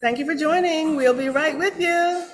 Thank you for joining. We'll be right with you.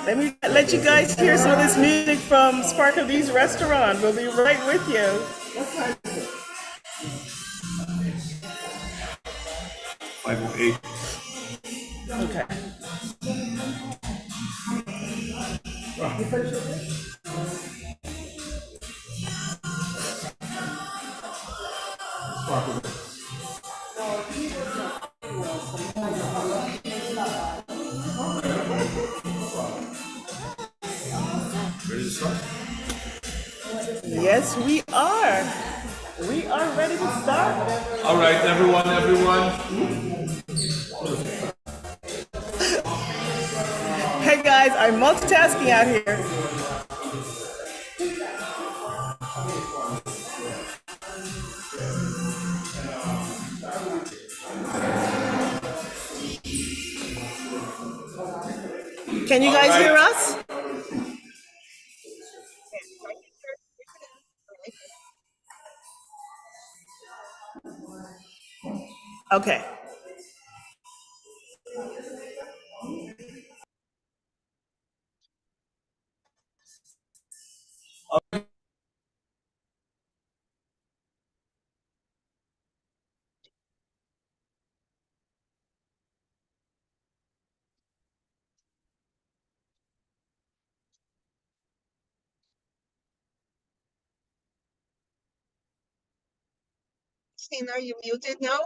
Let me let you guys hear some of this music from Sparkle D's restaurant. We'll be right with you. 508. Okay. Ready to start? Yes, we are. We are ready to start. All right, everyone. Hey guys, I'm multitasking out here. Can you All guys hear right. us? Okay. Christine, are you muted now?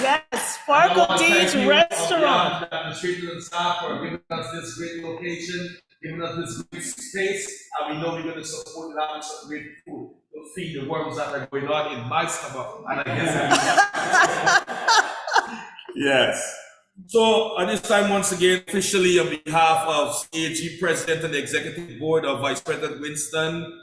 Yes, I want Sparkle to thank D's you on Restaurant. behalf of the administration and staff for giving us this great location, giving us this great space, and we know we're going to support and have some great food to feed the worms that are going on in my stomach. And I guess yes. So at this time, once again, officially on behalf of CAG President and the Executive Board of Vice President Winston,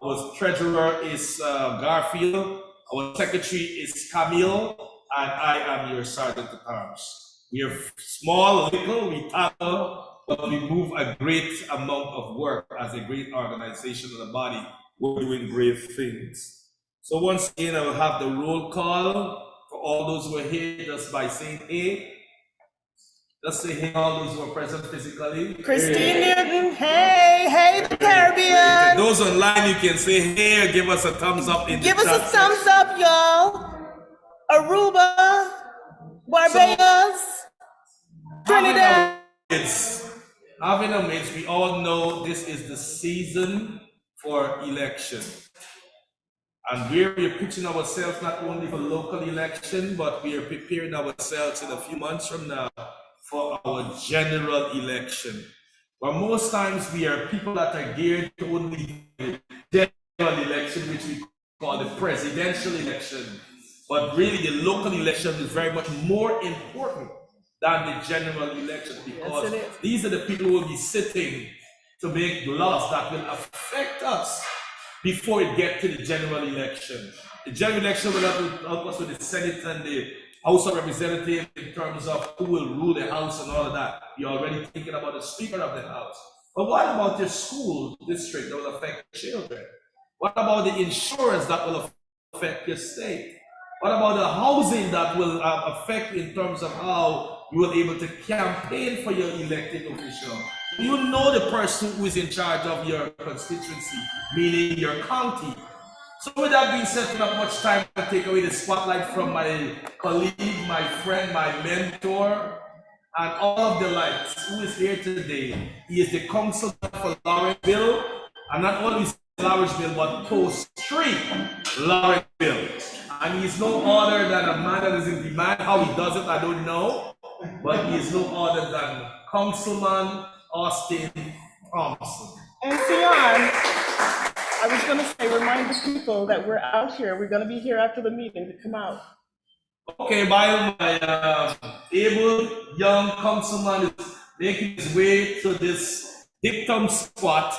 our Treasurer is Garfield, our Secretary is Camille, and I am your Sergeant at Arms. We are small, little, we tackle, but we move a great amount of work as a great organization of the body. We're doing great things. So once again, I will have the roll call for all those who are here just by saying hey. Just say hey, all those who are present physically. Christine Newton, hey, the Caribbean. Those online, you can say hey or give us a thumbs up in Give the us chat a thumbs up, y'all. Aruba, Barbados, Trinidad. Having a midst, we all know this is the season for election. And we're pitching ourselves not only for local election, but we are preparing ourselves in a few months from now for our general election. But most times we are people that are geared to only the general election, which we call the presidential election. But really the local election is very much more important than the general election, because these are the people who will be sitting to make laws that will affect us before it gets to the general election. The general election will help us with the Senate and the House of Representatives in terms of who will rule the House and all of that. You're already thinking about the Speaker of the House. But what about your school district that will affect children? What about the insurance that will affect your state? What about the housing that will affect in terms of how you will be able to campaign for your elected official? You know the person who is in charge of your constituency, meaning your county. So with that being said, not much time to take away the spotlight from my colleague, my friend, my mentor, and all of the lights who is here today. He is the councilman for Lawrenceville, and not only Lawrenceville, but Post 3 Lawrenceville. And he is no other than a man that is in demand. How he does it, I don't know, but he is no other than Councilman Austin Thompson. And Sion, I was going to say, remind the people that we're out here. We're going to be here after the meeting to come out. Okay, while my able young councilman is making his way to this dictum spot,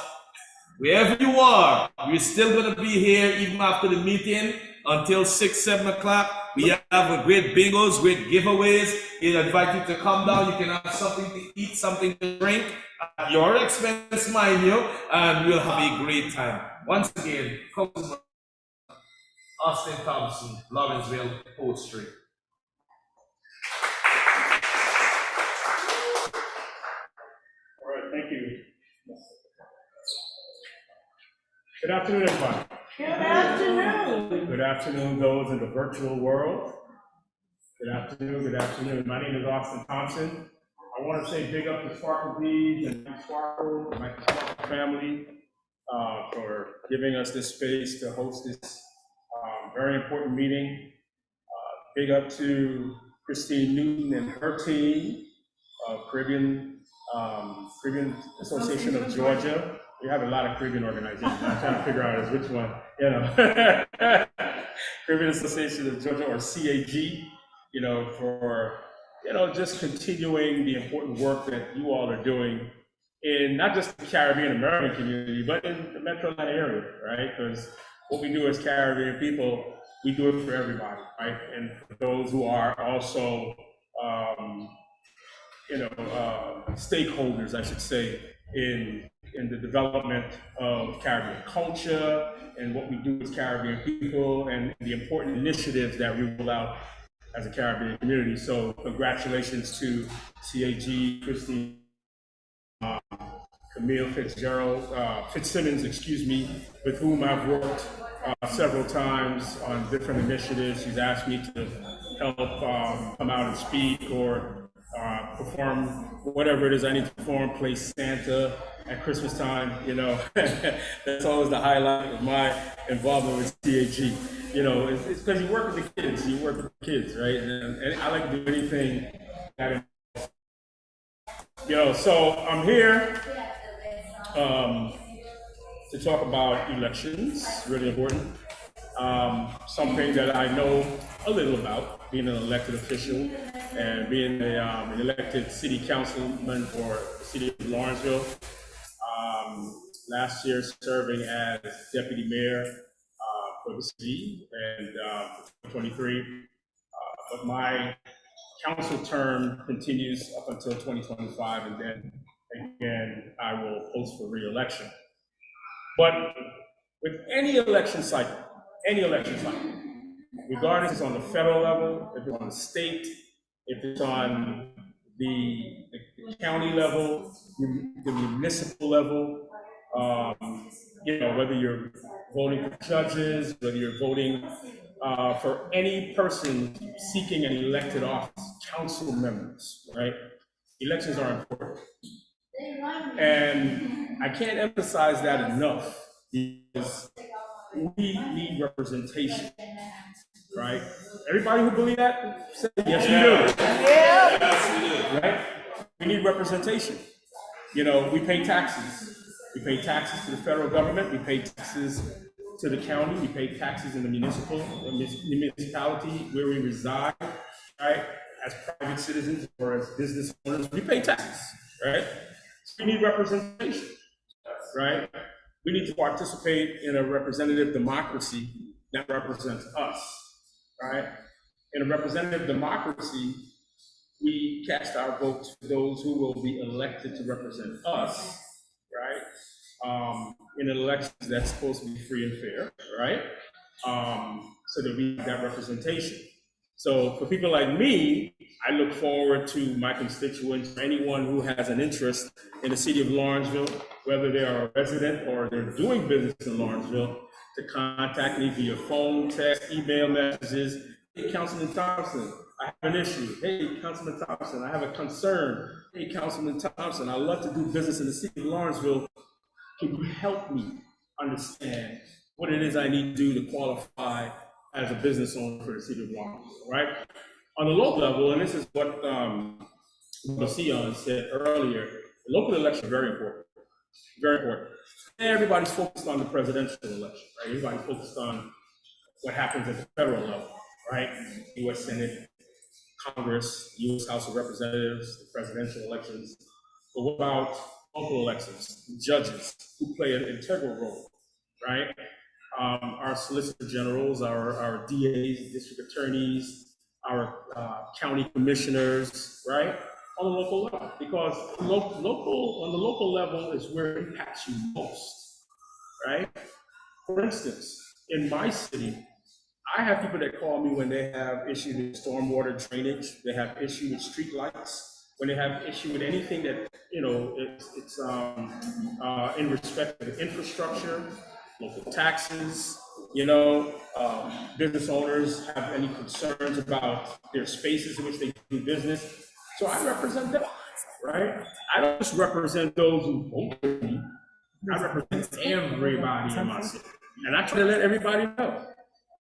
wherever you are, we're still going to be here even after the meeting until 6, 7 o'clock. We have a great bingos, great giveaways. We invite you to come down. You can have something to eat, something to drink at your expense, mind you, and we'll have a great time. Once again, Councilman Austin Thompson, Lawrenceville, Post 3. All right, thank you. Good afternoon, everybody. Good afternoon. Good afternoon, those in the virtual world. Good afternoon. My name is Austin Thompson. I want to say big up to Sparkle Bees and Sparkle, my family, for giving us this space to host this very important meeting. Big up to Christine Newton and her team of Caribbean Association of Georgia. We have a lot of Caribbean organizations. I'm trying to figure out which one, Caribbean Association of Georgia, or CAG, for, just continuing the important work that you all are doing in not just the Caribbean American community, but in the Metro Atlanta area, right? Because what we do as Caribbean people, we do it for everybody, right? And for those who are also, stakeholders, I should say, in the development of Caribbean culture and what we do as Caribbean people and the important initiatives that we roll out as a Caribbean community. So congratulations to CAG, Christine, Camille Fitzsimmons, with whom I've worked several times on different initiatives. She's asked me to help come out and speak or perform whatever it is I need to perform, play Santa at Christmas time, That's always the highlight of my involvement with CAG. you know, it's because you work with the kids, you work with the kids, right? And I like to do anything that, you know, so I'm here to talk about elections, really important. Something that I know a little about, being an elected official and being an elected city councilman for the city of Lawrenceville. Last year serving as deputy mayor for the city and 2023. But my council term continues up until 2025, and then again, I will post for re-election. But with any election cycle, regardless if it's on the federal level, if it's on the state, if it's on the county level, the municipal level, you know, whether you're voting for judges, whether you're voting for any person seeking an elected office, council members, right? Elections are important. And I can't emphasize that enough because we need representation, right? Everybody who believes that, say yes, we do. Yes, we do. Right? We need representation. You know, we pay taxes. We pay taxes to the federal government. We pay taxes to the county. We pay taxes in the municipality where we reside, right? As private citizens or as business owners, we pay taxes, right? So we need representation, right? We need to participate in a representative democracy that represents us, right? In a representative democracy, we cast our votes for those who will be elected to represent us, right? In an election that's supposed to be free and fair, right? So that we have that representation. So for people like me, I look forward to my constituents, anyone who has an interest in the city of Lawrenceville, whether they are a resident or they're doing business in Lawrenceville, to contact me via phone, text, email messages. Hey, Councilman Thompson, I have an issue. Hey, Councilman Thompson, I have a concern. Hey, Councilman Thompson, I love to do business in the city of Lawrenceville. Can you help me understand what it is I need to do to qualify as a business owner for the city of Lawrenceville, right? On the local level, and this is what Sion said earlier, the local election is very important, very important. And everybody's focused on the presidential election, right? Everybody's focused on what happens at the federal level, right? U.S. Senate, Congress, U.S. House of Representatives, the presidential elections. But what about local elections, judges who play an integral role, right? Our solicitor generals, our DAs, district attorneys, our county commissioners, right? On the local level, because on the local level is where it impacts you most, right? For instance, in my city, I have people that call me when they have issue with stormwater drainage, they have issue with street lights, when they have issue with anything that, you know, it's in respect to the infrastructure, local taxes, you know, business owners have any concerns about their spaces in which they do business. So I represent them, right? I don't just represent those who vote for me. I represent everybody in my city. And I try to let everybody know,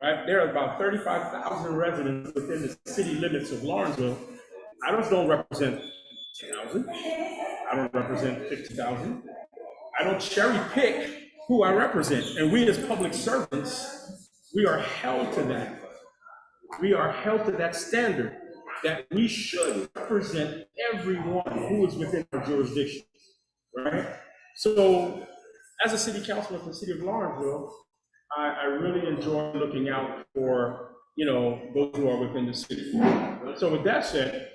right? There are about 35,000 residents within the city limits of Lawrenceville. I just don't represent 10,000. I don't represent 50,000. I don't cherry pick who I represent. And we as public servants, we are held to that. We are held to that standard that we should represent everyone who is within our jurisdiction, right? So as a city councilman for the city of Lawrenceville, I really enjoy looking out for, you know, those who are within the city. So with that said,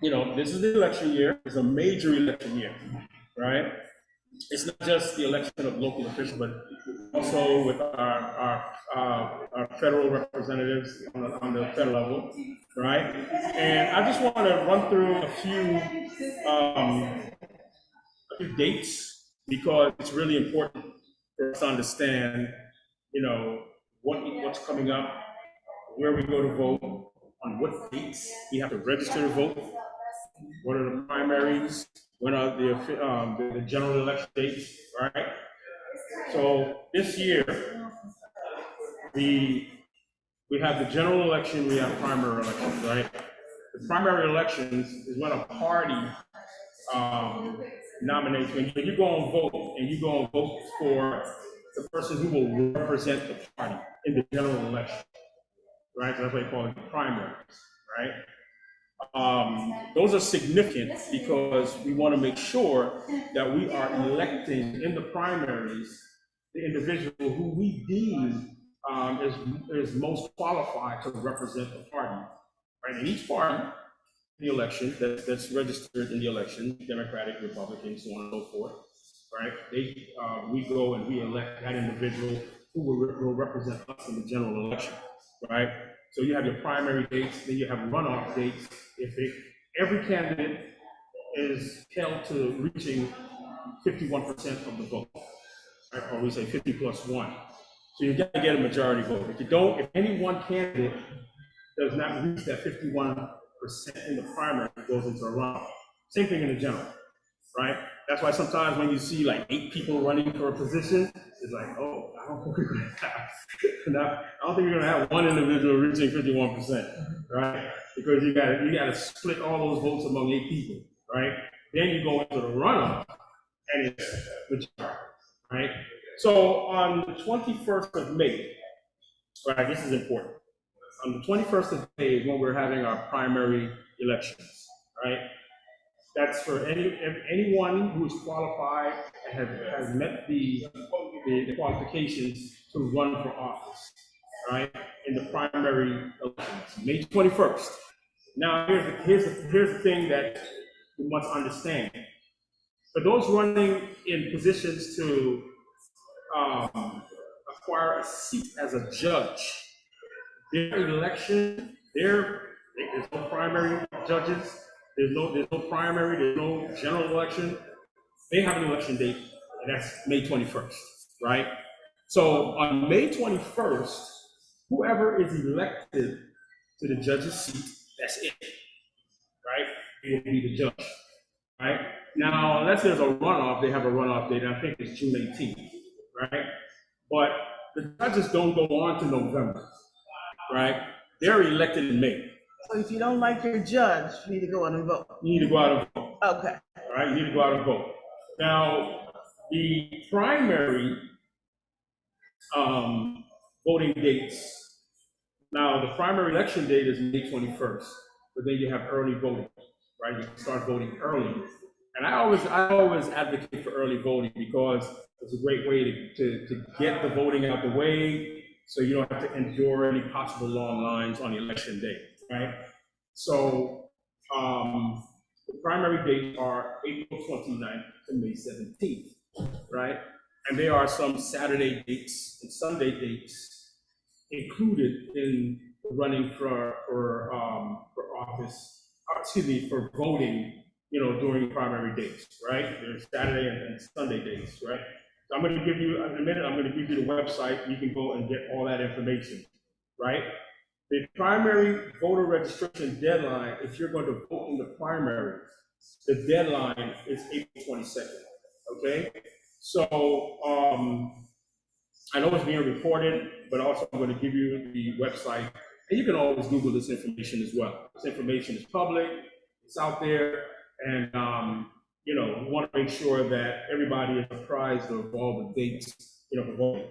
you know, this is the election year. It's a major election year, right? It's not just the election of local officials, but also with our federal representatives on the federal level, right? And I just want to run through a few dates because it's really important for us to understand, you know, what's coming up, where we go to vote, on what dates we have to register to vote, what are the primaries, when are the general election dates, right? So this year, the we have the general election, we have primary elections, right? The primary elections is when a party nominates, when you go and vote, and you go and vote for the person who will represent the party in the general election, right? So that's why they call it the primaries, right? Those are significant because we want to make sure that we are electing in the primaries the individual who we deem is most qualified to represent the party, right? In each party, the election that's registered in the election, Democratic, Republican, so on and so forth, right? We go and we elect that individual who will represent us in the general election, right? So you have your primary dates, then you have runoff dates. Every candidate is held to reaching 51% of the vote, right? Or we say 50 plus 1. So you got to get a majority vote. If any one candidate does not reach that 51% in the primary, it goes into a runoff. Same thing in the general, right? That's why sometimes when you see like 8 people running for a position, it's like, oh, I don't think we're gonna have, I don't think we're gonna have one individual reaching 51%, right? Because you gotta split all those votes among 8 people, right? Then you go into the runoff, and it's majority, right? So on the 21st of May, right, this is important. On the 21st of May is when we're having our primary elections, right? That's for anyone who is qualified and has met the qualifications to run for office, right? In the primary elections, May 21st. Now, here's the thing that we must understand. For those running in positions to acquire a seat as a judge, their election, there's no primary judges, there's no primary, there's no general election. They have an election date, and that's May 21st, right? So on May 21st, whoever is elected to the judge's seat, that's it, right? He will be the judge, right? Now, unless there's a runoff, they have a runoff date, and I think it's June 18th, right? But the judges don't go on to November, right? They're elected in May. So if you don't like your judge, you need to go out and vote. You need to go out and vote. Okay. All right, you need to go out and vote. Now, the primary voting dates. Now, the primary election date is May 21st, but then you have early voting, right? You can start voting early. And I always advocate for early voting because it's a great way to get the voting out the way so you don't have to endure any possible long lines on election day, right? So the primary dates are April 29th to May 17th, right? And there are some Saturday dates and Sunday dates included in running for office, for voting, during primary dates, right? There's Saturday and Sunday dates, right? So I'm going to give you, in a minute, I'm going to give you the website. You can go and get all that information, right? The primary voter registration deadline, if you're going to vote in the primary, the deadline is April 22nd, okay? So I know it's being recorded, but also I'm going to give you the website, and you can always Google this information as well. This information is public, it's out there, and we want to make sure that everybody is apprised of all the dates, for voting.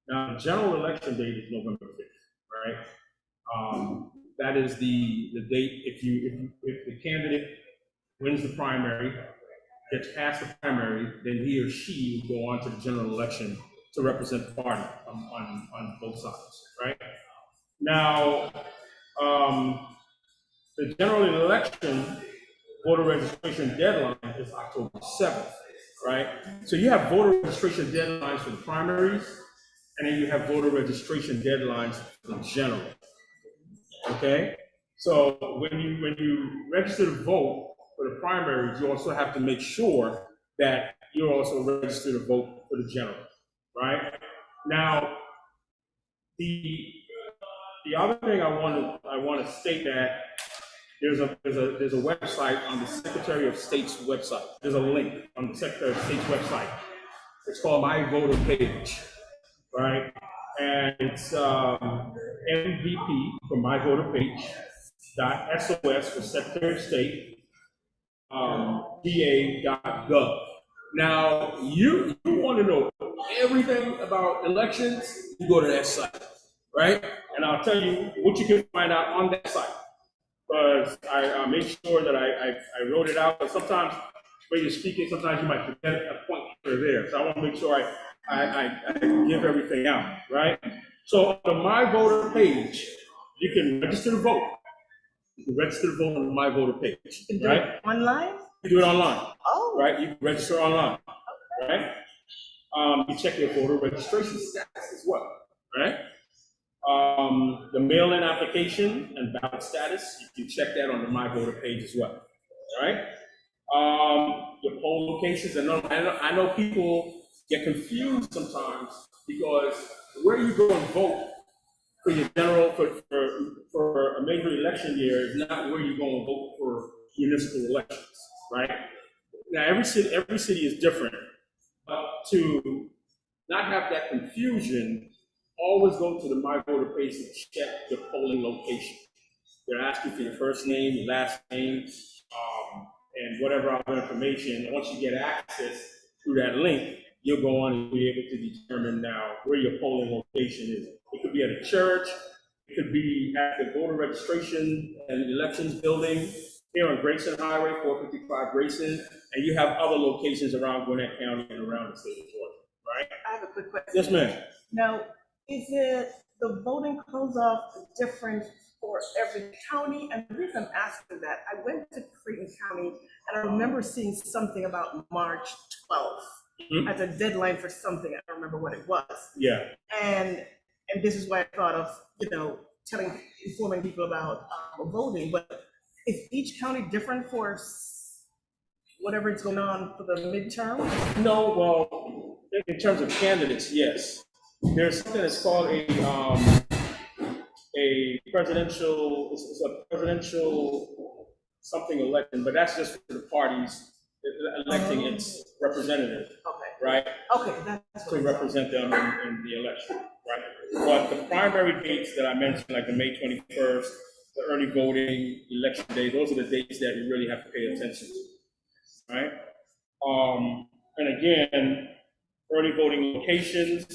Now, the general election date is November 5th, right? That is the date. If the candidate wins the primary, gets past the primary, then he or she will go on to the general election to represent the party on both sides, right? Now, the general election voter registration deadline is October 7th, right? So you have voter registration deadlines for the primaries, and then you have voter registration deadlines for the general. Okay, so when you register to vote for the primaries, you also have to make sure that you're also registered to vote for the general, right? Now, the other thing I want to state that there's a website on the Secretary of State's website. There's a link on the Secretary of State's website. It's called My Voter Page, right? And it's MVP for my voter page, .sos for Secretary of State, PA.gov. Now, you want to know everything about elections, you go to that site, right? And I'll tell you what you can find out on that site. Because I made sure that I wrote it out, but sometimes when you're speaking, sometimes you might forget a point here or there. So I want to make sure I give everything out, right? So on the My Voter page, you can register to vote. You can register to vote on the My Voter page, right? Online? You do it online, Oh. right? You can register online, right? You check your voter registration status as well, right? The mail-in application and ballot status, you can check that on the My Voter page as well, right? Your poll locations, I know people get confused sometimes because where you go and vote for your general, for a major election year is not where you go and vote for municipal elections, right? Now, every city is different, but to not have that confusion, always go to the My Voter page and check your polling location. They're asking for your first name, your last name, and whatever other information. And once you get access through that link, you'll go on and be able to determine now where your polling location is. It could be at a church, it could be at the voter registration and elections building here on Grayson Highway, 455 Grayson, and you have other locations around Gwinnett County and around the state of Georgia, right? I have a quick question. Yes, ma'am. Now, is it the voting close-off different for every county? And the reason I'm asking that, I went to Creighton County and I remember seeing something about March 12th as a deadline for something. I don't remember what it was. Yeah. And this is why I thought of, informing people about voting. But is each county different for whatever is going on for the midterm? No, well, in terms of candidates, yes. There's something that's called a presidential, it's a presidential something election, but that's just for the parties electing its representative, Okay. right? Okay, that's To what represent them in the election, right? But the primary dates that I mentioned, like the May 21st, the early voting, election day, those are the dates that you really have to pay attention to, right? And again, early voting locations,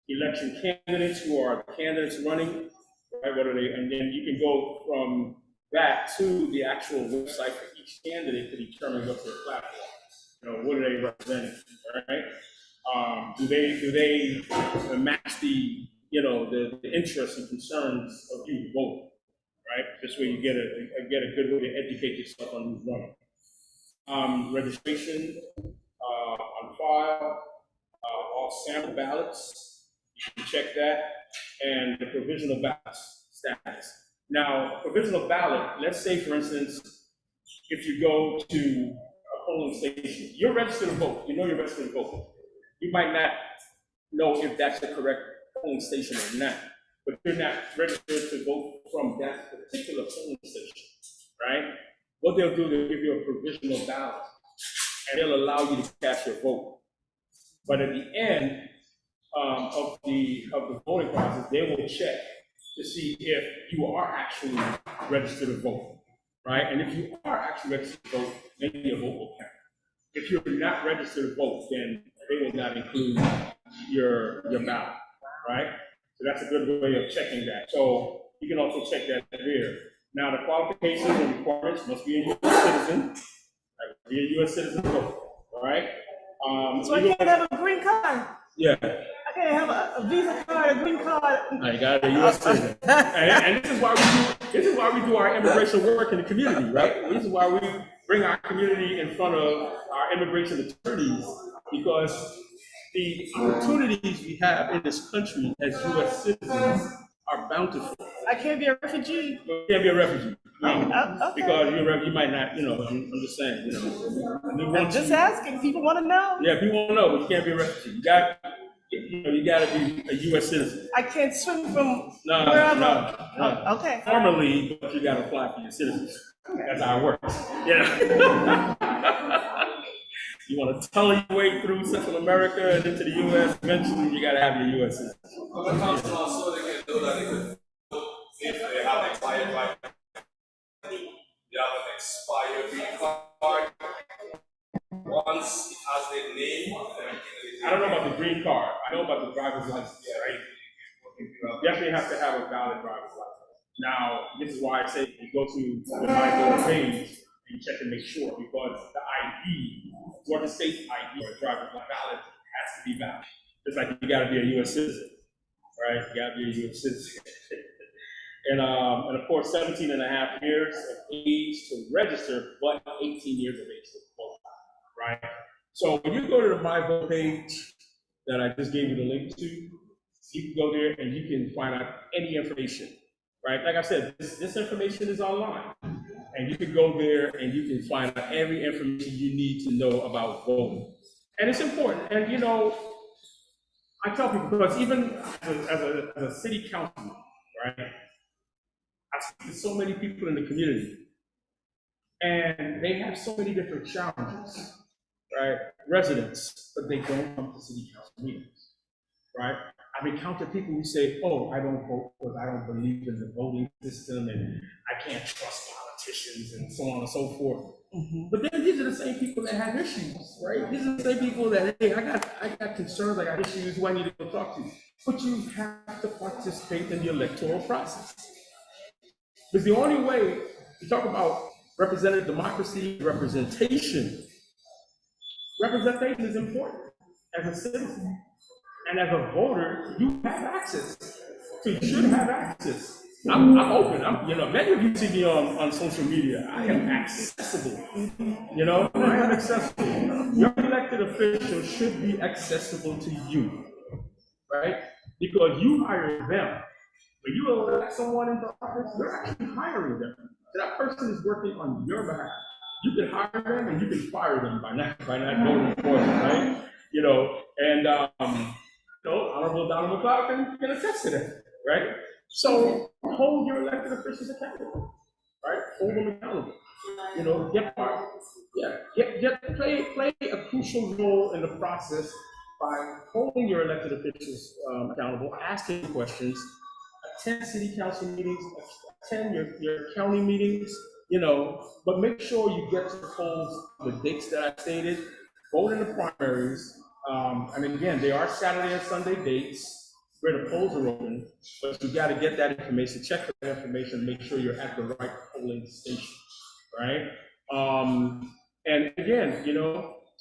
election candidates, who are the candidates running, right? What are they? And then you can go from that to the actual website for each candidate to determine what's their platform. What are they representing, right? Do they match the interests and concerns of you voting, right? This way you get a good way to educate yourself on who's running. Registration on file, all sample ballots, you can check that, and the provisional ballot status. Now, provisional ballot, let's say, for instance, if you go to a polling station, you're registered to vote, you're registered to vote. You might not know if that's the correct polling station or not, but you're not registered to vote from that particular polling station, right? What they'll do, they'll give you a provisional ballot, and they'll allow you to cast your vote. But at the end of the voting process, they will check to see if you are actually registered to vote, right? And if you are actually registered to vote, then your vote will count. If you're not registered to vote, then they will not include your ballot, right? So that's a good way of checking that. So you can also check that here. Now, the qualifications and requirements must be a U.S. citizen. Be a U.S. citizen vote, all right? So I can't have a green card. Yeah. I can't have a Visa card, a green card. I got a U.S. citizen. And this is why we do our immigration work in the community, right? This is why we bring our community in front of our immigration attorneys, because the opportunities we have in this country as U.S. citizens are bountiful. I can't be a refugee. You can't be a refugee. Okay. Because you might not, I'm just saying, I'm just asking. People want to know. Yeah, people want to know, but you can't be a refugee. You got to be a U.S. citizen. I can't swim from No. Oh, okay. Formally, but you got to apply for your citizenship. That's how it works. You want to tunnel your way through Central America and into the U.S., eventually you got to have your U.S. citizenship. But council also they can know that they can vote if they have expired right. They have an expired green card. Once it has their name, I don't know about the green card. I know about the driver's license, right? You definitely have to have a valid driver's license. Now, this is why I say you go to the MyVoter page and check to make sure, because the ID, Georgia State ID or driver's license valid has to be valid. Just like you got to be a U.S. citizen, right? You got to be a U.S. citizen. And of course, 17 and a half years of age to register, but 18 years of age to vote, right? So when you go to the MyVote page that I just gave you the link to, you can go there and you can find out any information, right? Like I said, this information is online. And you can go there and you can find out every information you need to know about voting. And it's important. And you know, I tell people, because even as a city councilman, right? I speak to so many people in the community, and they have so many different challenges, right? Residents, but they don't come to city council meetings, right? I've encountered people who say, oh, I don't vote because I don't believe in the voting system and I can't trust politicians and so on and so forth. But then these are the same people that have issues, right? These are the same people that, hey, I got concerns, I got issues, who I need to go talk to. But you have to participate in the electoral process. Because the only way you talk about representative democracy, representation is important. As a citizen and as a voter, you have access. So you should have access. I'm open. Many of you see me on social media. I am accessible. I am accessible. Your elected official should be accessible to you, right? Because you hire them. When you elect someone into office, you're actually hiring them. So that person is working on your behalf. You can hire them and you can fire them by not voting for them, right? Honorable Donald McLeod can attest to that, right? So hold your elected officials accountable, right? Hold them accountable. Play a crucial role in the process by holding your elected officials accountable, asking questions, attend city council meetings, attend your county meetings, but make sure you get to the polls the dates that I stated, vote in the primaries. And again, they are Saturday and Sunday dates where the polls are open, but you got to get that information, check for that information, make sure you're at the right polling station, right? And again,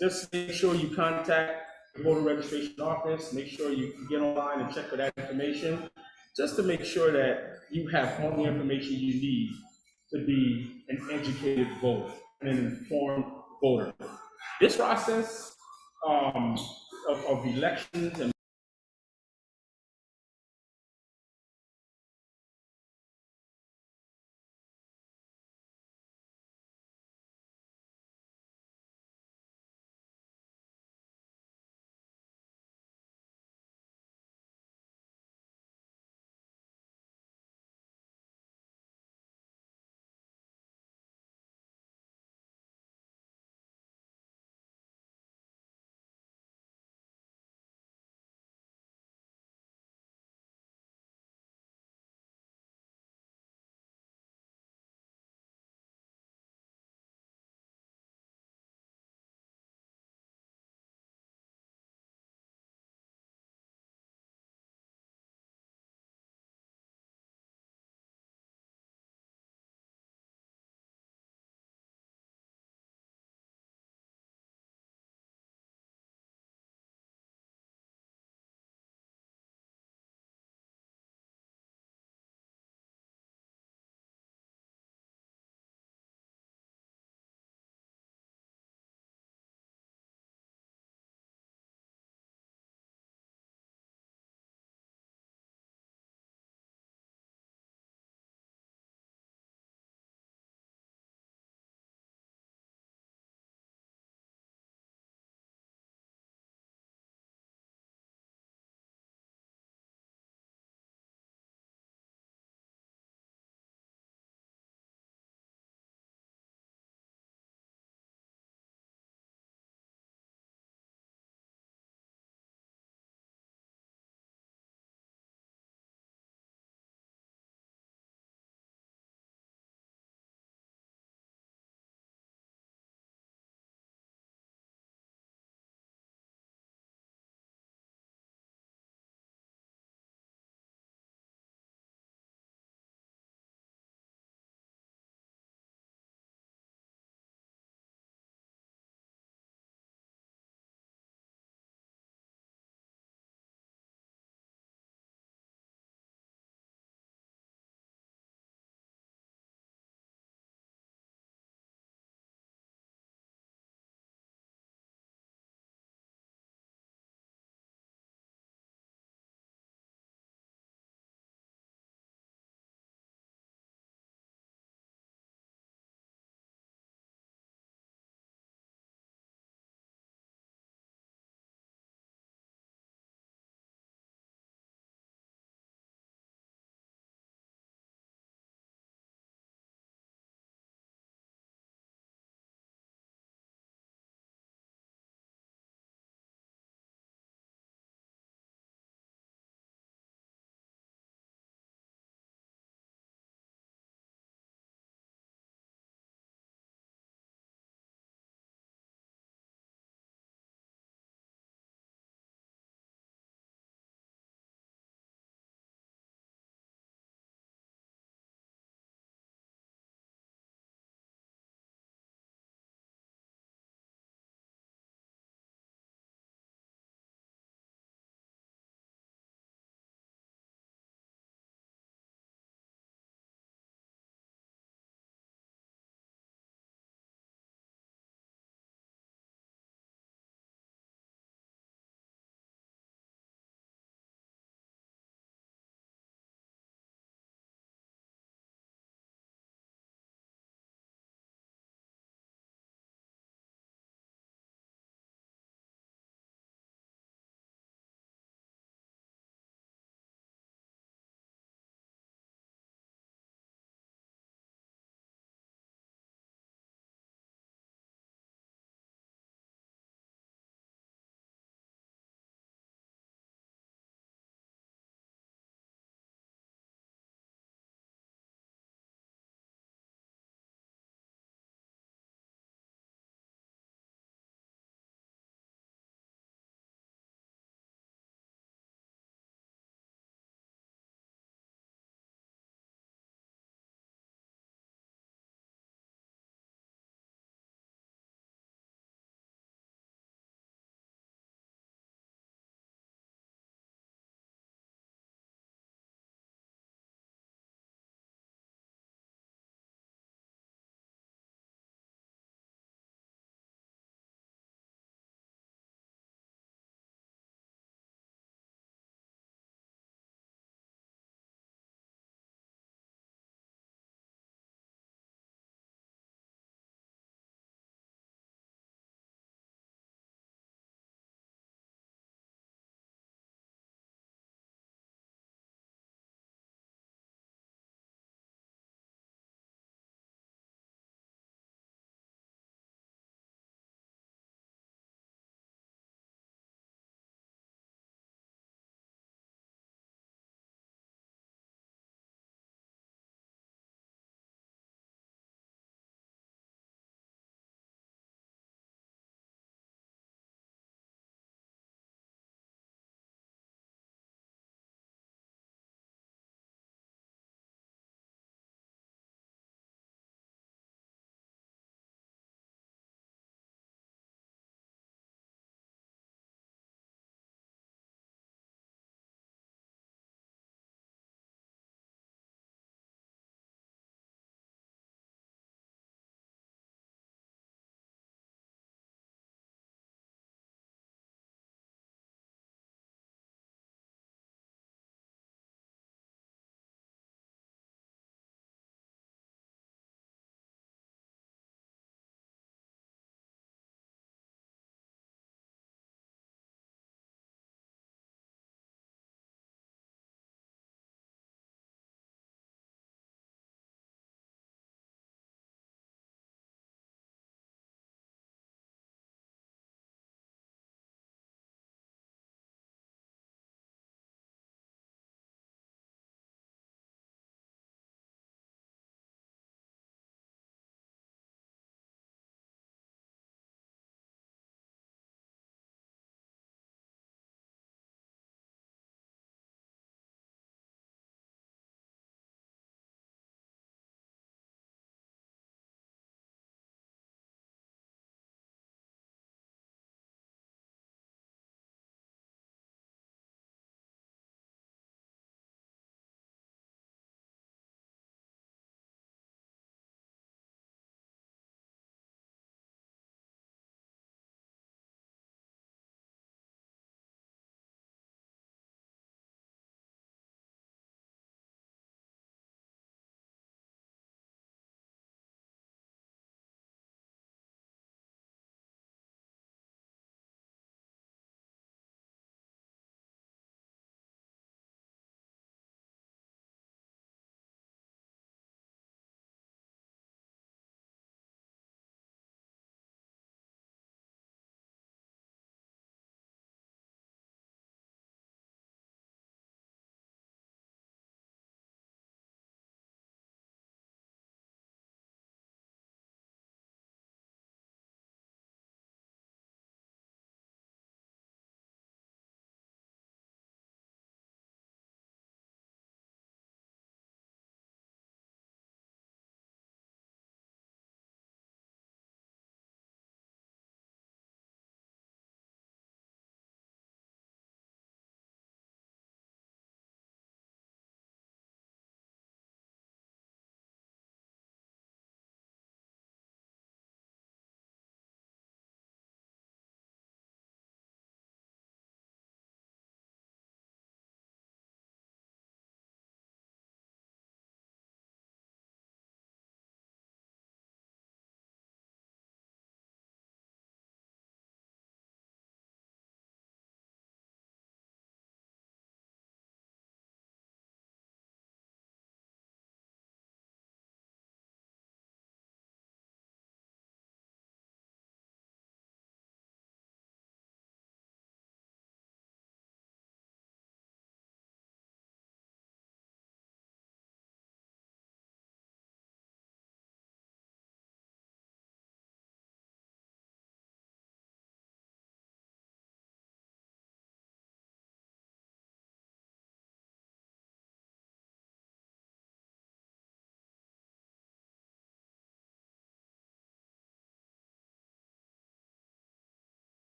just make sure you contact the voter registration office, make sure you get online and check for that information, just to make sure that you have all the information you need to be an educated voter and an informed voter. This process of elections and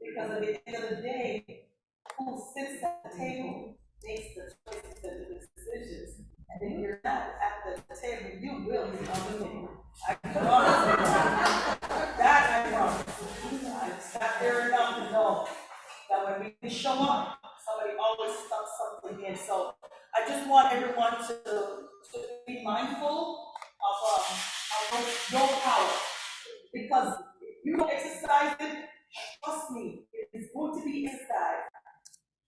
Because at the end of the day, who sits at the table makes the choices and the decisions. And if you're not at the table, you will be on the table. I promise you. That I promise. I sat there enough to know that when we show up, somebody always stuck something in. So I just want everyone to be mindful of your power. Because if you don't exercise it, trust me, it is going to be exercised.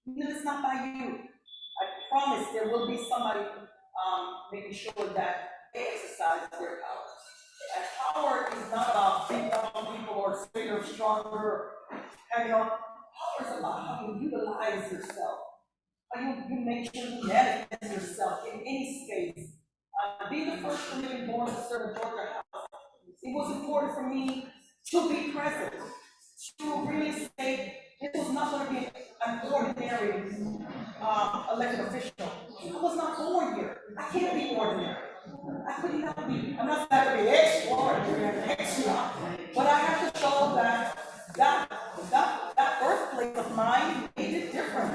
Even if it's not by you, I promise there will be somebody making sure that they exercise their power. And power is not about being up on people or bigger, stronger, having on. Power is about how you utilize yourself. How you make sure you manifest yourself in any space. Being the first Dominican born to serve a Georgia House, it was important for me to be present, to really say this was not going to be an ordinary elected official. I was not born here. I can't be ordinary. I could not be. I'm not going to be extraordinary, extra, but I have to show that birthplace of mine made it different.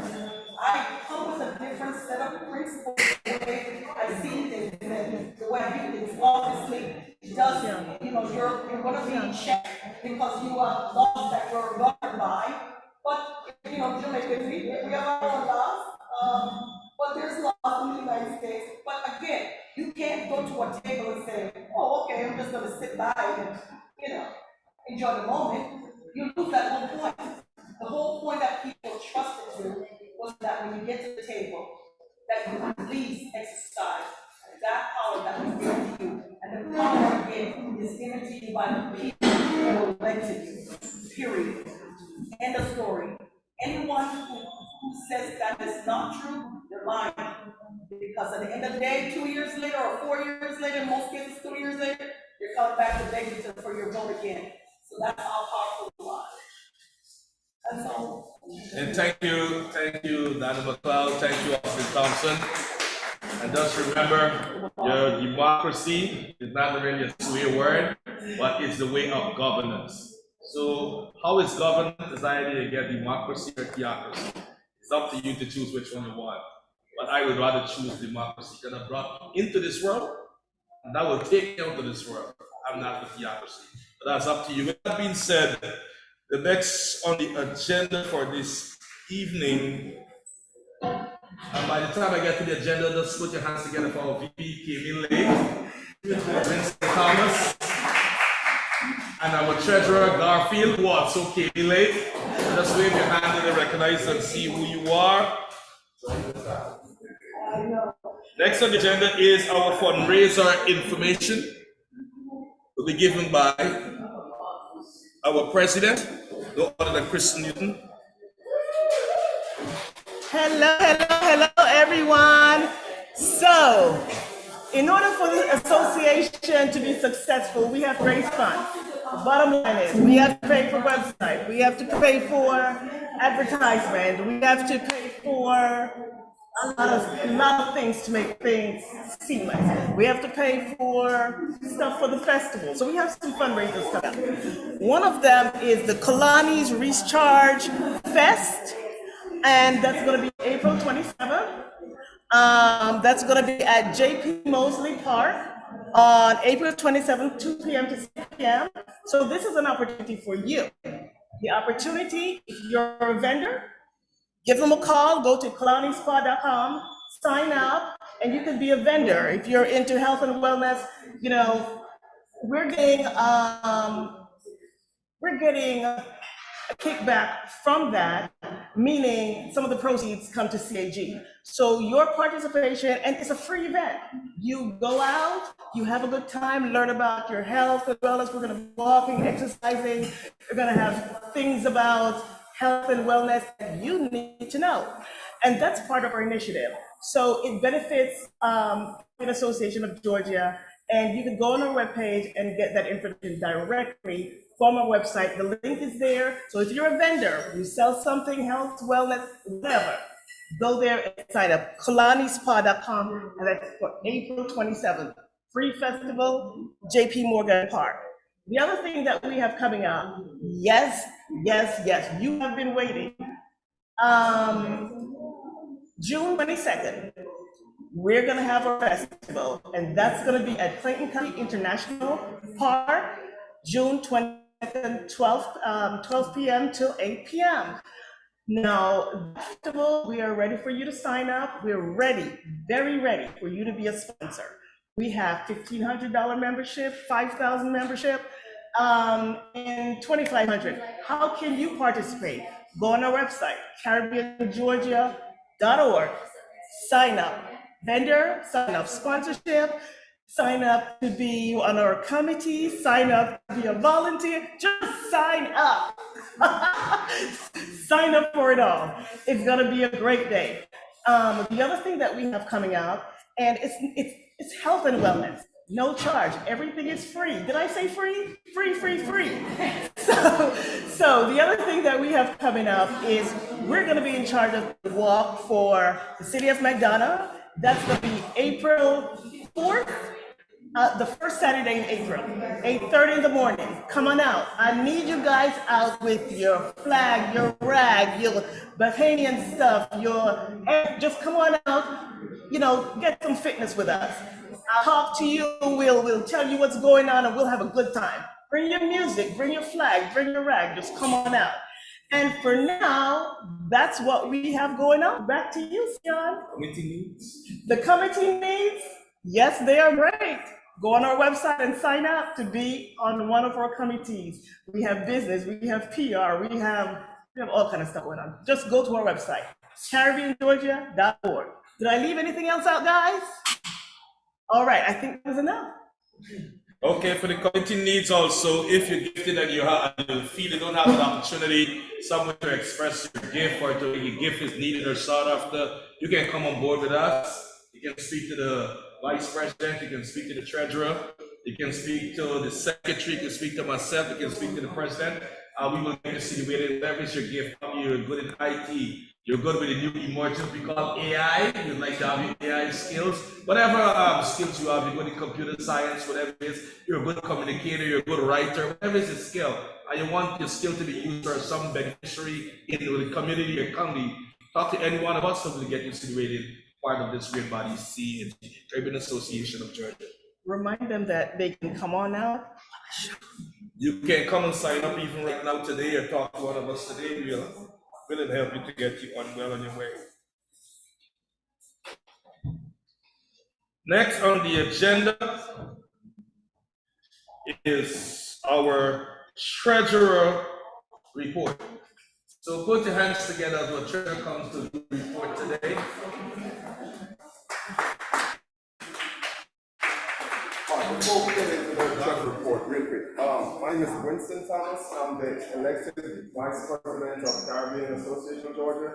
I come with a different set of principles, the way I see things, and the way I do things. Obviously, it does, you're going to be in check because you are laws that you're governed by. But, Jamaican, we have our own laws, but there's laws in the United States. But again, you can't go to a table and say, oh, okay, I'm just going to sit by and, enjoy the moment. You lose that whole point. The whole point that people trusted you was that when you get to the table, that you at least exercise that power that was given to you. And the power again is given to you by the people who elected you. Period. End of story. Anyone who says that is not true, they're lying. Because at the end of the day, 2 years later or 4 years later, in most cases 2 years later, you're coming back to beg you for your vote again. So that's how powerful you are. That's all. And thank you, Dana McLeod. Thank you, Austin Thompson. And just remember, your democracy is not really a swear word, but it's the way of governance. So how is governance decided to get democracy or theocracy? It's up to you to choose which one you want. But I would rather choose democracy that I brought into this world, and that will take me out of this world. I'm not the theocracy. But that's up to you. With that being said, the next on the agenda for this evening, and by the time I get to the agenda, just put your hands together for our VP, came in late, Vincent Thomas, and our treasurer, Garfield, who also came in late. Just wave your hand and recognize and see who you are. Next on the agenda is our fundraiser information. Will be given by our president, no other than Chris Newton. Hello, everyone. So, in order for the association to be successful, we have to raise funds. The bottom line is we have to pay for website, we have to pay for advertisement, we have to pay for a lot of things to make things seamless. We have to pay for stuff for the festival. So we have some fundraisers coming up. One of them is the Kalani's Recharge Fest, and that's going to be April 27th. That's going to be at JP Mosley Park on April 27th, 2 p.m. to 6 p.m. So this is an opportunity for you. The opportunity, if you're a vendor, give them a call, go to kalaniSpa.com, sign up, and you can be a vendor. If you're into health and wellness, we're getting a kickback from that, meaning some of the proceeds come to CAG. So your participation, and it's a free event. You go out, you have a good time, learn about your health as well as we're gonna be walking, exercising. We're gonna have things about health and wellness that you need to know. And that's part of our initiative. So it benefits the Association of Georgia, and you can go on our webpage and get that information directly from our website. The link is there. So if you're a vendor, you sell something, health, wellness, whatever, go there and sign up. KalaniSpa.com, and that's for April 27th. Free festival, JP Morgan Park. The other thing that we have coming up, yes, Yes, yes, you have been waiting. June 22nd, we're gonna have a festival, and that's gonna be at Clayton County International Park, June 22nd, 12 p.m. till 8 p.m. Now, the festival, we are ready for you to sign up. We're ready, very ready for you to be a sponsor. We have $1,500 membership, 5,000 membership, and 2,500. How can you participate? Go on our website, CaribbeanGeorgia.org. Sign up vendor, sign up sponsorship, sign up to be on our committee, sign up to be a volunteer, just sign up. Sign up for it all. It's gonna be a great day. The other thing that we have coming up, and it's health and wellness, no charge. Everything is free. Did I say free? Free, free, free. So the other thing that we have coming up is we're gonna be in charge of the walk for the city of McDonough. That's gonna be April 4th. The first Saturday in April, 8:30 in the morning. Come on out. I need you guys out with your flag, your rag, your Bahamian stuff, just come on out, get some fitness with us. I'll talk to you, we'll tell you what's going on, and we'll have a good time. Bring your music, bring your flag, bring your rag, just come on out. And for now, that's what we have going on. Back to you, Sion. Committee needs. The committee needs, yes, they are great. Go on our website and sign up to be on one of our committees. We have business, we have PR, we have all kind of stuff going on. Just go to our website, CaribbeanGeorgia.org. Did I leave anything else out, guys? All right, I think that was enough. Okay, for the community needs also, if you're gifted and you feel you don't have an opportunity somewhere to express your gift or to your gift is needed or sought after, you can come on board with us. You can speak to the vice president, you can speak to the treasurer, you can speak to the secretary, you can speak to myself, you can speak to the president. We will get you situated, leverage your gift. You're good in IT, you're good with the new emergence we call AI, you'd like to have your AI skills, whatever skills you have, you're good in computer science, whatever it is, you're a good communicator, you're a good writer, whatever is your skill, and you want your skill to be used for some beneficiary in the community or county, talk to any one of us so we get you situated, part of this great body, Caribbean Association of Georgia. Remind them that they can come on out. You can come and sign up even right now today or talk to one of us today. We'll help you to get you on well on your way. Next on the agenda is our treasurer report. So put your hands together as the treasurer comes to the report today. Before we get into the treasurer report, real quick, my name is Winston Thomas. I'm the elected vice president of Caribbean Association of Georgia.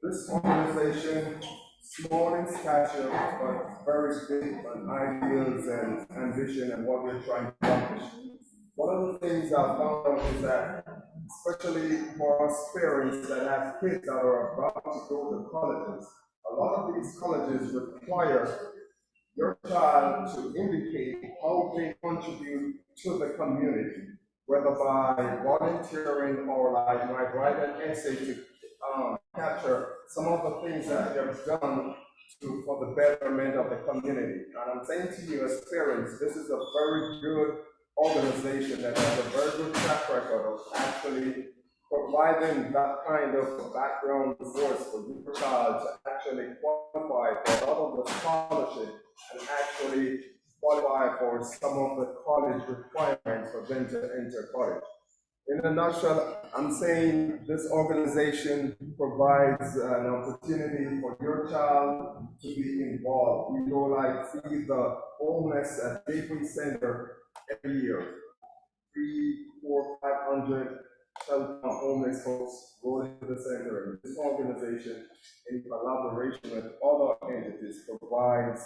This organization, small in stature, but very big on ideals and ambition and what we're trying to accomplish. One of the things I've found out is that, especially for us parents that have kids that are about to go to colleges, a lot of these colleges require your child to indicate how they contribute to the community, whether by volunteering or like might write an essay to capture some of the things that they've done for the betterment of the community. And I'm saying to you as parents, this is a very good organization that has a very good track record of actually providing that kind of background resource for your child to actually qualify for a lot of the scholarship and actually qualify for some of the college requirements for them to enter college. In a nutshell, I'm saying this organization provides an opportunity for your child to be involved. We go like feed the homeless at Gateway Center every year. 300, 400, 500 homeless folks go to the center. This organization, in collaboration with other entities, provides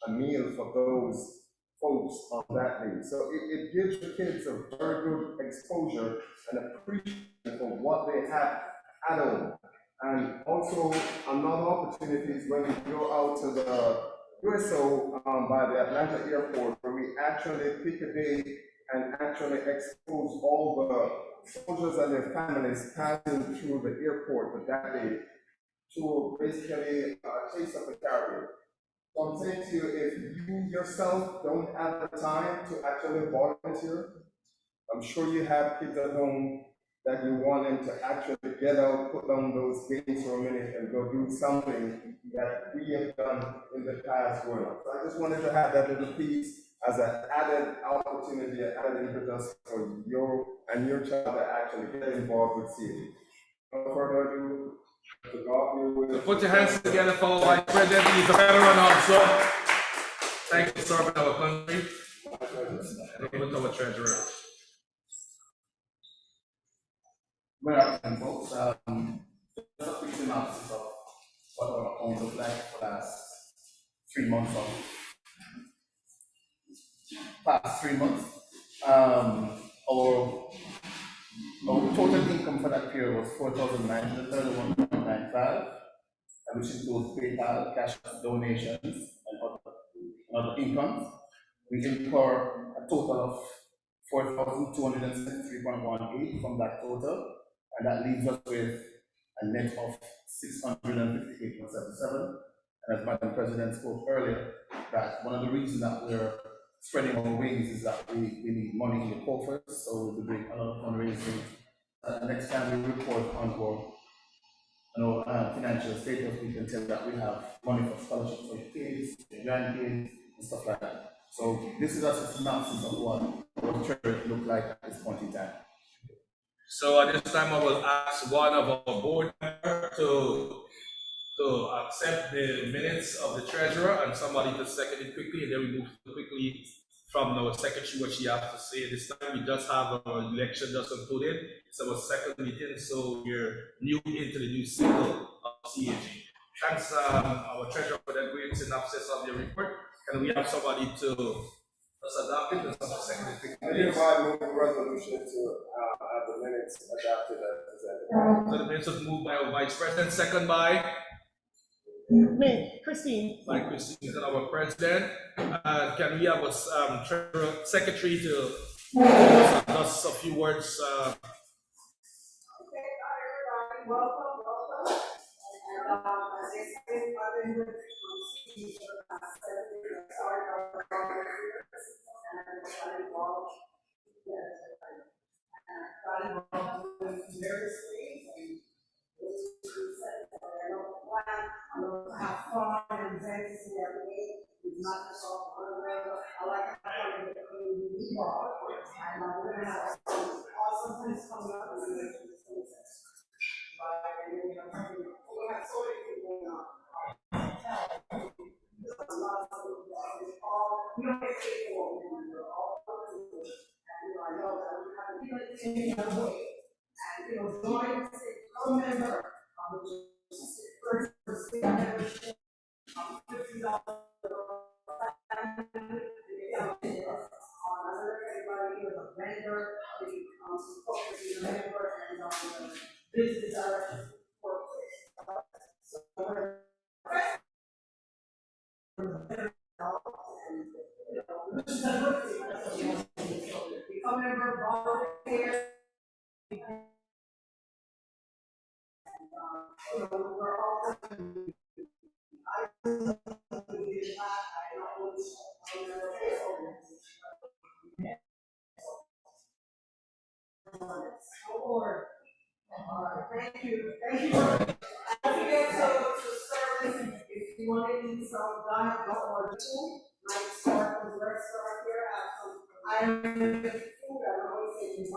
a meal for those folks on that day. So it gives the kids a very good exposure and appreciation for what they have at home. And also another opportunity is when we go out to the USO by the Atlanta airport, where we actually pick a day and actually expose all the soldiers and their families passing through the airport for that day to basically Taste of the Caribbean. So I'm saying to you, if you yourself don't have the time to actually volunteer, I'm sure you have kids at home that you want them to actually get out, put down those games for a minute and go do something that we have done in the past growing up. So I just wanted to have that little piece as an added opportunity, an added impetus for you and your child to actually get involved with CAG. No further ado, to God be with So put your hands together for our Vice President. He's a veteran also. Thank you for serving our country. And with our treasurer. Good afternoon, folks. Just a quick synopsis of what our account looked like for the last 3 months of past 3 months. Our total income for that period was 4,931.95, which includes PayPal, cash donations, and other incomes. We incur a total of 4,263.18 from that total, and that leaves us with a net of 658.77. And as Madam President spoke earlier, that one of the reasons that we're spreading our wings is that we need money in the coffers, so we'll be doing a lot of fundraising. Next time we report on our financial status, we can tell that we have money for scholarships for kids, grandkids, and stuff like that. So this is just a synopsis of what our church look like at this point in time. So at this time, I will ask one of our board members to accept the minutes of the treasurer and somebody to second it quickly, and then we move quickly from our secretary what she has to say. This time we just have our election just concluded. It's our second meeting, so we're new into the new cycle of CAG. Thanks, our treasurer, for that great synopsis of your report. Can we have somebody to adopt it and some second it quickly? I hereby move the resolution to have the minutes adopted as presented. So the minutes was moved by our vice president, second by Me, Christine. Christine, our president. Can we have a treasurer, secretary to just a few words? Okay, hi everybody, welcome. And, as they say, I've been with CAG for the past 7 years. I started our volunteers, and I got involved. Yes, and I got involved in various things, and those who said that I don't plan, I don't have fun and events and everything. It's not just all fun, I like to have fun in the community involved. And we're gonna have some awesome things coming up in the next 26. And then we have so many people going on. There's a lot of people, it's all, we don't get paid for what we do, we're all working. And I know that we have to feel it in a way. And join, become a member, first membership, $50. Everybody is a vendor, we support the member and business direction for so we're become a member, volunteer. We're all thank you. Thank you. Don't forget to service. If you want to eat some diet or food, like start with restaurant here. I am food. I always say so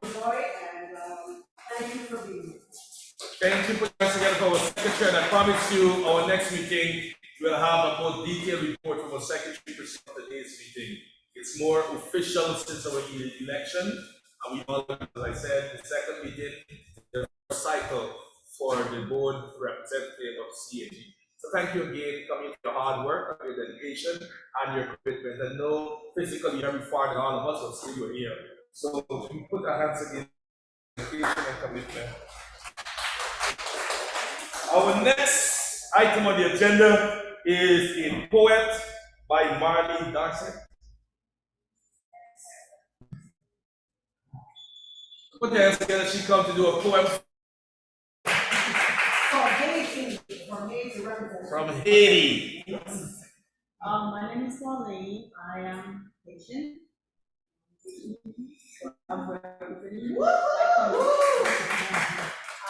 enjoy and thank you for being here. Thank you for putting us together for our secretary, and I promise you our next meeting will have a more detailed report from our secretary for today's meeting. It's more official since our election, and we all, as I said, the second meeting, the first cycle for the board representative of CAG. So thank you again for coming to your hard work, your dedication, and your commitment. And know physically you're far than all of us, but still you're here. So we put our hands again, dedication and commitment. Our next item on the agenda is a poet by Marlene Darcy. Put your hands together, she come to do a poem So Haiti, from Haiti represents. from Haiti. My name is Marlene, I am Haitian. I'm representing.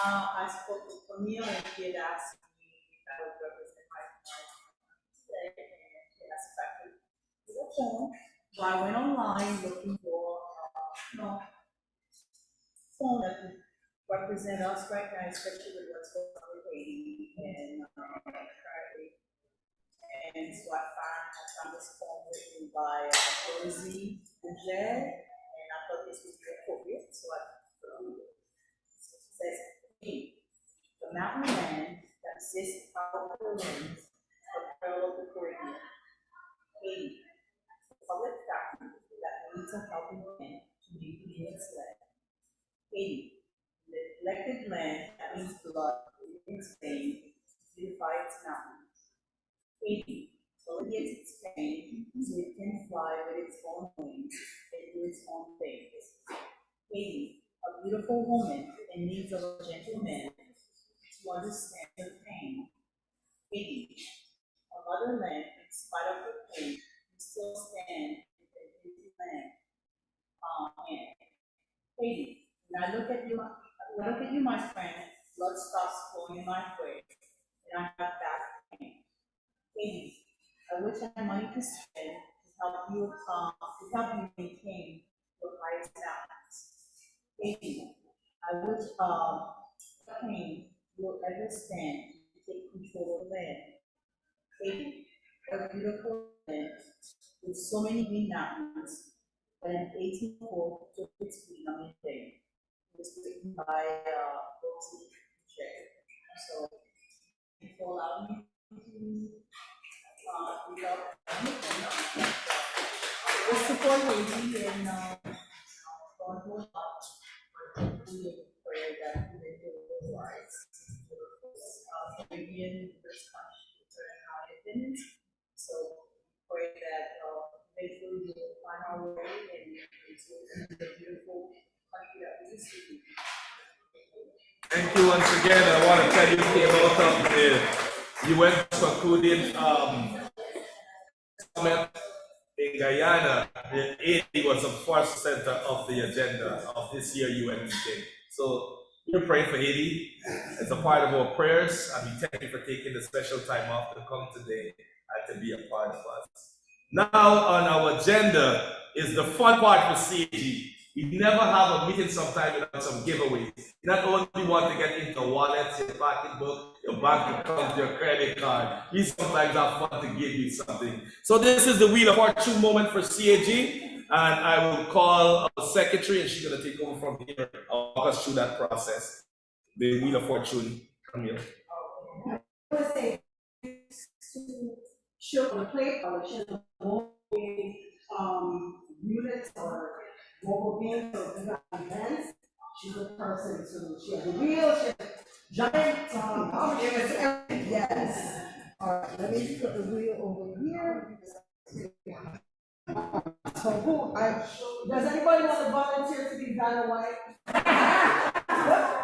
I spoke to Camille and she had asked me if I would represent my community today, and she asked if I could do a poem. So I went online looking for, poem that would represent us right now, especially with what's going on with Haiti and, currently. And so I found this poem written by Rosie Bouget, and I thought this would be appropriate, so I put it. So it says, "Hey, the mountain land that exists out of the winds, the pearl of the Caribbean. Haiti, the public document that needs a helping hand to make the enslaved. Haiti, the elected land that means blood, in Spain, beautify its mountains. Haiti, alleviates its pain so it can fly with its own wings and do its own things. Haiti, a beautiful woman in needs of a gentleman to understand her pain. Haiti, a motherland in spite of her pain, we still stand in the Haiti land. And Haiti, when I look at you, my friend, blood starts flowing in my way, and I have back pain. Haiti, I wish I had money to spend to help you maintain your highest balance. Haiti, I wish pain will ever stand to take control of the land. Haiti, a beautiful land with so many green mountains, but in 1804 took its freedom in day. It was written by Rosie Bouget. So, if you allow me to let's support Haiti and God will help. We pray that we will do wise. Caribbean, this country, and our independence. So pray that eventually we will find our way and into the beautiful country that we used to be. Thank you once again. I want to tell you, came out of the UN concluding summit in Guyana. The Haiti was the first center of the agenda of this year UN meeting. So we're praying for Haiti as a part of our prayers, and we thank you for taking the special time off to come today and to be a part of us. Now on our agenda is the fun part for CAG. We never have a meeting sometime without some giveaways. You not only want to get into wallets, your pocketbook, your bank account, your credit card. We sometimes have fun to give you something. So this is the Wheel of Fortune moment for CAG, and I will call our secretary, and she's going to take over from here and walk us through that process. The Wheel of Fortune, come here. Let's say children play or children units or mobile games or big events. She's a person she has a wheel, she has a giant yes. All right, let me put the wheel over here. So does anybody want to volunteer to be Vanna White?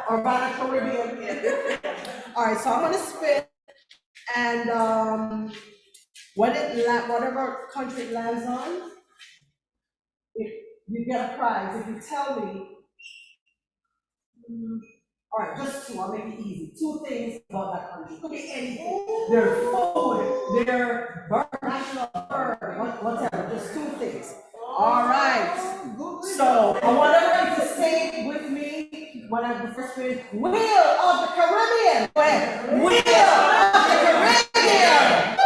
Or Vanna Caribbean? All right, so I'm gonna spin, and whatever country it lands on, you get a prize. If you tell me, all right, just two, I'll make it easy. Two things about that country. Could be anything. Their food, their bird, national bird, whatever, just two things. All right. So I want everybody to say with me when I first read Wheel of the Caribbean. Go ahead. Wheel of the Caribbean.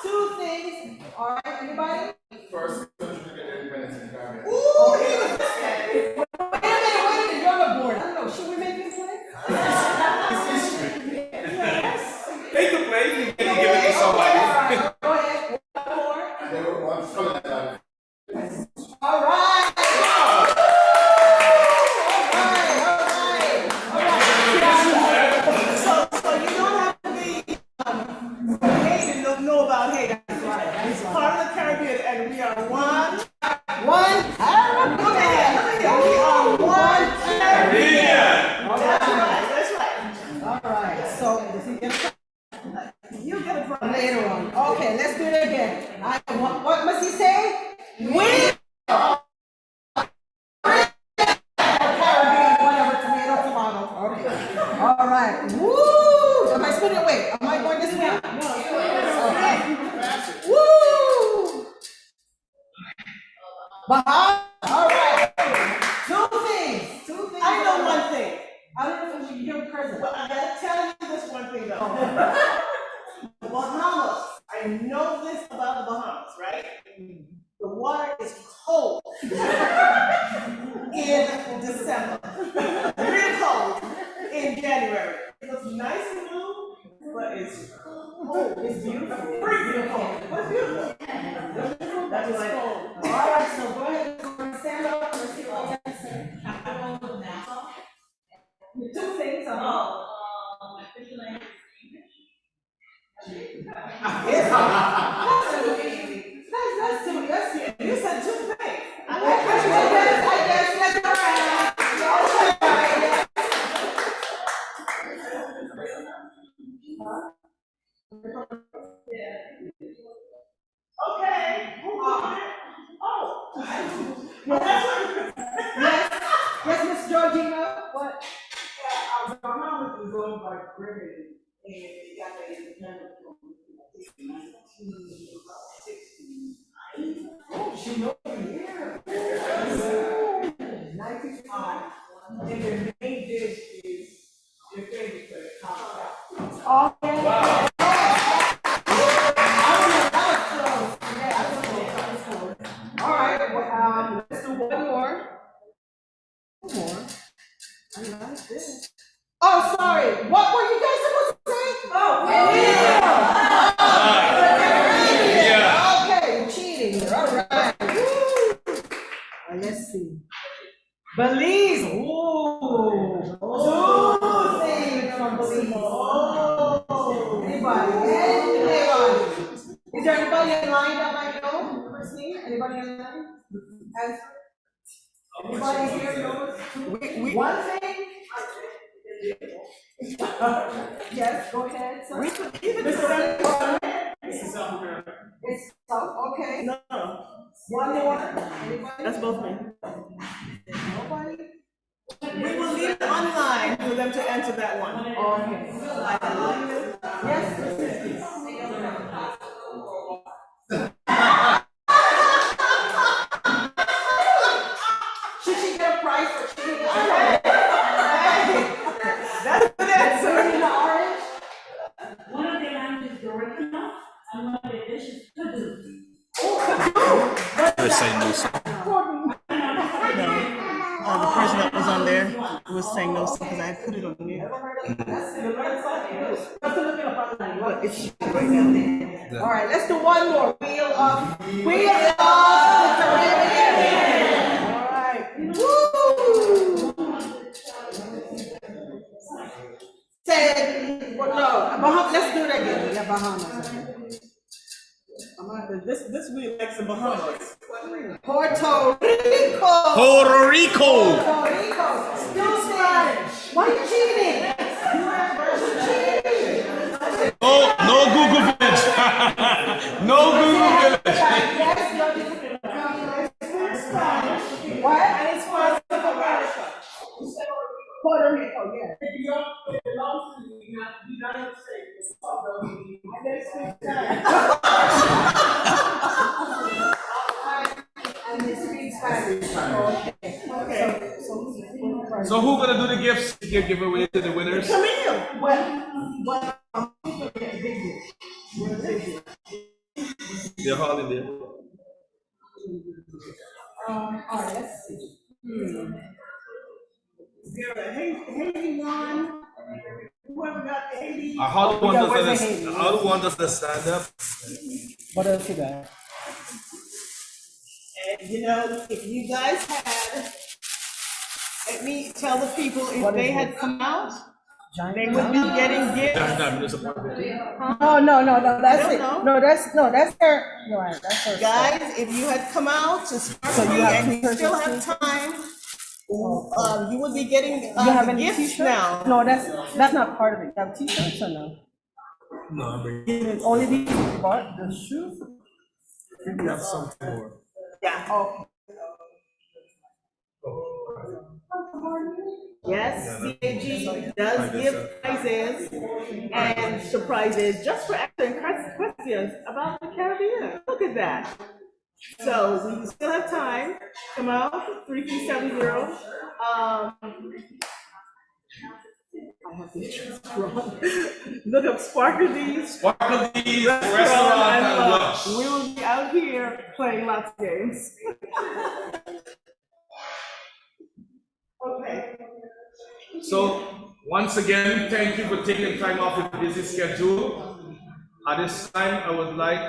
Two things. All right, anybody? First country to get independence in the Caribbean. Wait a minute, you're on the board. I don't know, should we make this play? Take the plate and give it to somebody. Go ahead, one more. And they were one calling that. Okay, all right, woo, am I spinning, wait, am I going this way? Okay. Woo! Bahamas, all right. Two things. I know one thing. I don't know if you're president. Well, I gotta tell you this one thing though. The Bahamas, I know this about the Bahamas, right? The water is cold in December, real cold in January. It looks nice and blue, but it's cold. It's beautiful. Pretty beautiful. What's beautiful? That's what I know. All right, so go ahead, stand up, let's see what you have to say. Two things, You said two things. I guess, that's all right. Okay. Yes, Miss Georgina, what? Bahamas is owned by British, and it got their independence from 1960. Oh, she knows the year. 95. And their main dish is your favorite food, cocktail. Okay. All right, well, let's do one more. Oh, sorry, what were you guys supposed to say? Oh, Yeah. okay, you're cheating, all right. Let's see. Belize, ooh. Two things from Belize. Anybody? Is there anybody in line that might know? Christine, anybody in line? Answer. Anybody here knows? One thing? Yes, go ahead. sir. We could even Mr. send This is South America. It's South, okay. No, One more. Anybody? that's both me. Nobody? We will leave it online for them to answer that one. Okay. Yes. Should she get a prize for cheating? That's the answer. In the orange? One of the languages is original, and one of the dishes Kudu. They're saying no, sir. The person that was on there was saying no, because I put it on mute. But it's right down there. All right, let's do one more. Wheel of the Caribbean. All right. Woo! Say, well, no, Bahamas, let's do it again. Yeah, Bahamas. This week likes the Bahamas. Puerto Rico. Puerto Rico. Puerto Rico. Still Spanish. Why are you cheating? No Google Village. No Google Village. What? And it's Puerto Rico, yeah. And they speak Spanish. Okay. So who gonna do the gifts? Giveaway to the winners? They're all in there. All right, let's see. Haiti won. Whoever got the Haiti. How do one does the stand up? What else you got? And you know, if you guys had, let me tell the people, if they had come out, they would be getting gifts. No, that's it. don't No, that's her. No, right, that's her. Guys, if you had come out to Sparkly and you still have time, you would be getting You have any gifts t-shirts? now. No, that's not part of it. You have t-shirts or no? No, I'm Only these you bought the shoes. We have something more. Yeah. Okay. Yes, CAG does give prizes and surprises just for answering questions about the Caribbean. Look at that. So we still have time. Come out, 3370. I have the address wrong. Look up Sparkledees Sparkledees Restaurant and Lunch. We will be out here playing lots of games. Okay. So, once again, thank you for taking time off your busy schedule. At this time, I would like,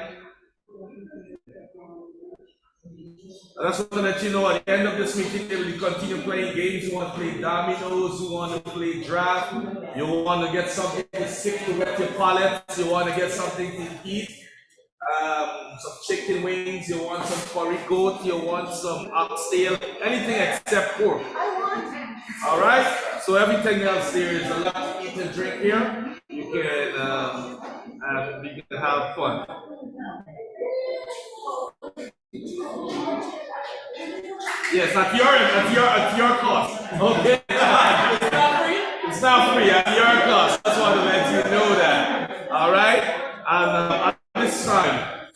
I just want to let you know at the end of this meeting, we will continue playing games. You want to play dominoes, you want to play draft, you want to get something to sip to wet your palate, you want to get something to eat, some chicken wings, you want some curry goat, you want some oxtail, anything except pork. All right, so everything else there is a lot to eat and drink here. You can have fun. Yes, at your cost. Okay. It's not free at your cost. I just want to let you know that. All right. And at this time,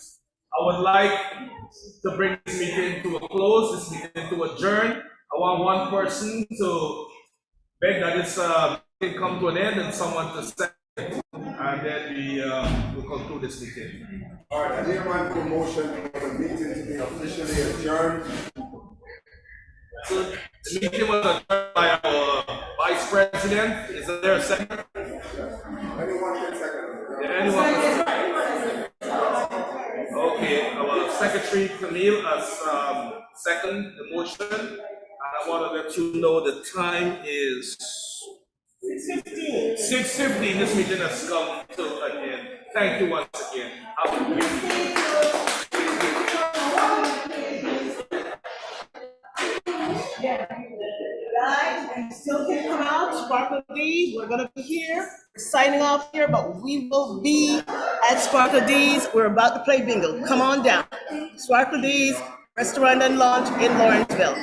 I would like to bring this meeting to a close. This meeting to adjourn. I want one person to beg that this meeting come to an end and someone to second, and then we will conclude this meeting. All right, I hereby promotion for the meeting to be officially adjourned. So the meeting was adjourned by our Vice President. Is there a second? Anyone can second. Yeah, anyone can second? Okay, our Secretary Camille has second the motion. I want to let you know the time is 6:15. 6:15. This meeting has come to an end. Thank you once again. Have a great day. Guys, you still can come out, Sparkledees. We're gonna be here. We're signing off here, but we will be at Sparkledees. We're about to play bingo. Come on down. Sparkledees Restaurant and Lounge in Lawrenceville.